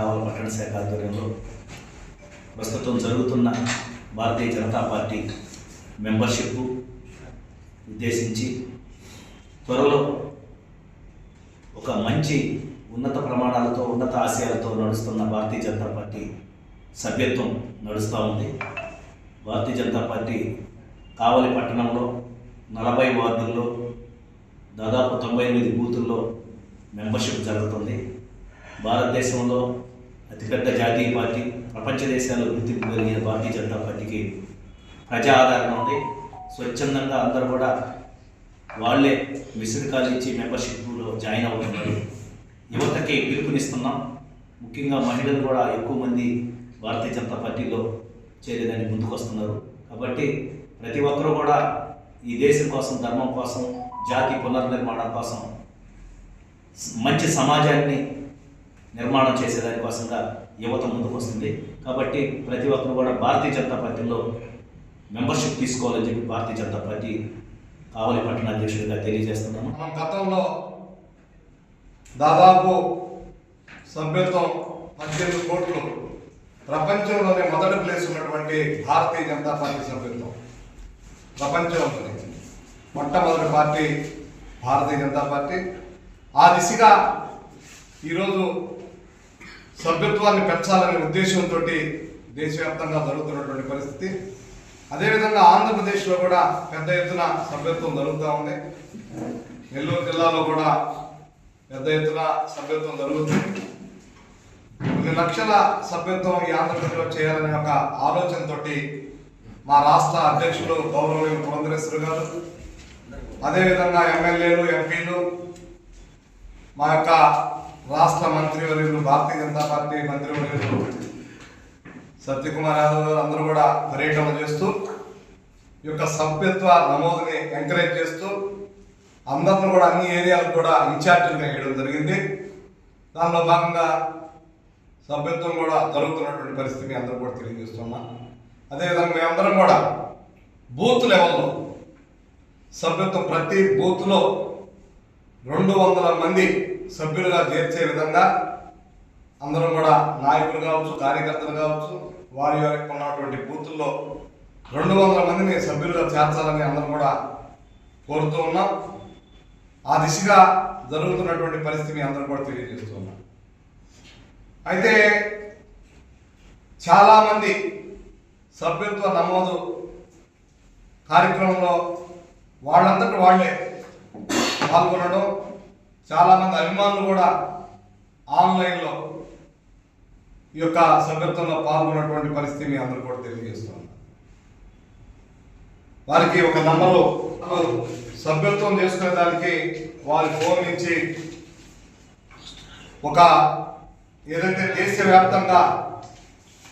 కావలి పట్టణ శాఖ ఆధ్వర్యంలో ప్రస్తుతం జరుగుతున్న భారతీయ జనతా పార్టీ మెంబర్షిప్ ఉద్దేశించి త్వరలో ఒక మంచి ఉన్నత ప్రమాణాలతో ఉన్నత ఆశయాలతో నడుస్తున్న భారతీయ జనతా పార్టీ సభ్యత్వం నడుస్తూ ఉంది. భారతీయ జనతా పార్టీ కావలి పట్టణంలో 40 వార్డుల్లో దాదాపు 98 బూతుల్లో మెంబర్షిప్ జరుగుతుంది. భారతదేశంలో అతిపెద్ద జాతీయ పార్టీ, ప్రపంచ దేశాల్లో గుర్తింపు కలిగిన భారతీయ జనతా పార్టీకి ప్రజా ఆదరణ ఉంది. స్వచ్ఛందంగా అందరూ కూడా వాళ్ళే మిస్డ్ కాల్ ఇచ్చి మెంబర్షిప్లో జాయిన్ అవుతున్నారు. యువతకి పిలుపునిస్తున్నాం. ముఖ్యంగా మహిళలు కూడా ఎక్కువ మంది భారతీయ జనతా పార్టీలో చేరేదానికి ముందుకు వస్తున్నారు. కాబట్టి ప్రతి ఒక్కరూ కూడా ఈ దేశం కోసం, ధర్మం కోసం, జాతి పునర్నిర్మాణం కోసం, మంచి సమాజాన్ని నిర్మాణం చేసేదానికోసంగా యువత ముందుకు వస్తుంది. కాబట్టి ప్రతి ఒక్కరు కూడా భారతీయ జనతా పార్టీలో మెంబర్షిప్ తీసుకోవాలని చెప్పి భారతీయ జనతా పార్టీ కావలి పట్టణ అధ్యక్షుడిగా తెలియజేస్తున్నాము. మనం గతంలో దాదాపు సభ్యత్వం 18 కోట్లు, ప్రపంచంలోనే మొదటి ప్లేస్ ఉన్నటువంటి భారతీయ జనతా పార్టీ సభ్యత్వం, ప్రపంచంలోనే మొట్టమొదటి పార్టీ భారతీయ జనతా పార్టీ. ఆ దిశగా ఈరోజు సభ్యత్వాన్ని పెంచాలనే ఉద్దేశంతో దేశవ్యాప్తంగా జరుగుతున్నటువంటి పరిస్థితి. అదేవిధంగా ఆంధ్రప్రదేశ్లో కూడా పెద్ద ఎత్తున సభ్యత్వం జరుగుతూ ఉంది. నెల్లూరు జిల్లాలో కూడా పెద్ద ఎత్తున సభ్యత్వం జరుగుతుంది. కొన్ని లక్షల సభ్యత్వం ఈ ఆంధ్రప్రదేశ్లో చేయాలనే ఒక ఆలోచనతో మా రాష్ట్ర అధ్యక్షులు గౌరవనీయులు పురంధరేశ్వరి గారు, అదేవిధంగా ఎమ్మెల్యేలు, ఎంపీలు, మా యొక్క రాష్ట్ర మంత్రివర్యులు, భారతీయ జనతా పార్టీ మంత్రివర్యులు సత్యకుమార్ యాదవ్ గారు అందరూ కూడా పర్యటన చేస్తూ ఈ యొక్క సభ్యత్వ నమోదుని ఎంకరేజ్ చేస్తూ అందరిని కూడా అన్ని ఏరియాలకు కూడా ఇన్ఛార్జీలుగా వేయడం జరిగింది. దానిలో భాగంగా సభ్యత్వం కూడా జరుగుతున్నటువంటి పరిస్థితిని అందరూ కూడా తెలియజేస్తున్నాం. అదేవిధంగా మేమందరం కూడా బూత్ లెవెల్లో సభ్యత్వం, ప్రతి బూత్లో 200 మంది సభ్యులుగా చేర్చే విధంగా అందరం కూడా నాయకులు కావచ్చు, కార్యకర్తలు కావచ్చు, వారి వారికి ఉన్నటువంటి బూతుల్లో 200 మందిని సభ్యులుగా చేర్చాలని అందరం కూడా కోరుతూ ఉన్నాం. ఆ దిశగా జరుగుతున్నటువంటి పరిస్థితిని అందరూ కూడా తెలియజేస్తూ ఉన్నాం. అయితే చాలామంది సభ్యత్వ నమోదు కార్యక్రమంలో వాళ్ళంతటి వాళ్ళే పాల్గొనడం, చాలామంది అభిమానులు కూడా ఆన్లైన్లో ఈ యొక్క సభ్యత్వంలో పాల్గొన్నటువంటి పరిస్థితిని అందరూ కూడా తెలియజేస్తున్నాం. వారికి ఒక నంబరు సభ్యత్వం చేసుకునే దానికి వారి ఫోన్ నుంచి ఒక ఏదైతే దేశవ్యాప్తంగా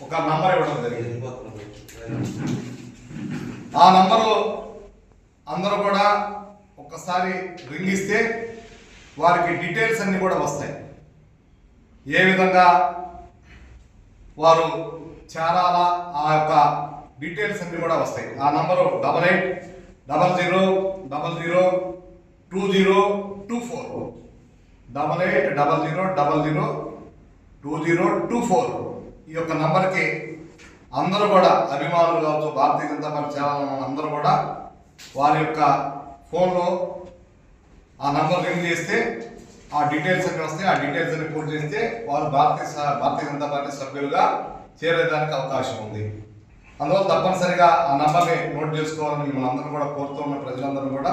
ఒక నంబర్ ఇవ్వడం జరిగింది. ఆ నంబరు అందరూ కూడా ఒక్కసారి రింగ్ ఇస్తే వారికి డీటెయిల్స్ అన్నీ కూడా వస్తాయి. ఏ విధంగా వారు చేరాలా ఆ యొక్క డీటెయిల్స్ అన్నీ కూడా వస్తాయి. ఆ నంబరు 8800002024 8800002024 ఈ యొక్క నంబర్కి అందరూ కూడా అభిమానులు కావచ్చు, భారతీయ జనతా పార్టీ చేరాలన్న అందరూ కూడా వారి యొక్క ఫోన్లో ఆ నంబర్ రింగ్ చేస్తే ఆ డీటెయిల్స్ అన్ని వస్తాయి. ఆ డీటెయిల్స్ అన్ని పూర్తి చేస్తే వారు భారతీయ జనతా పార్టీ సభ్యులుగా చేరేదానికి అవకాశం ఉంది. అందువల్ల తప్పనిసరిగా ఆ నంబర్ని నోట్ చేసుకోవాలని మిమ్మల్ని అందరూ కూడా కోరుతూ ఉన్న ప్రజలందరూ కూడా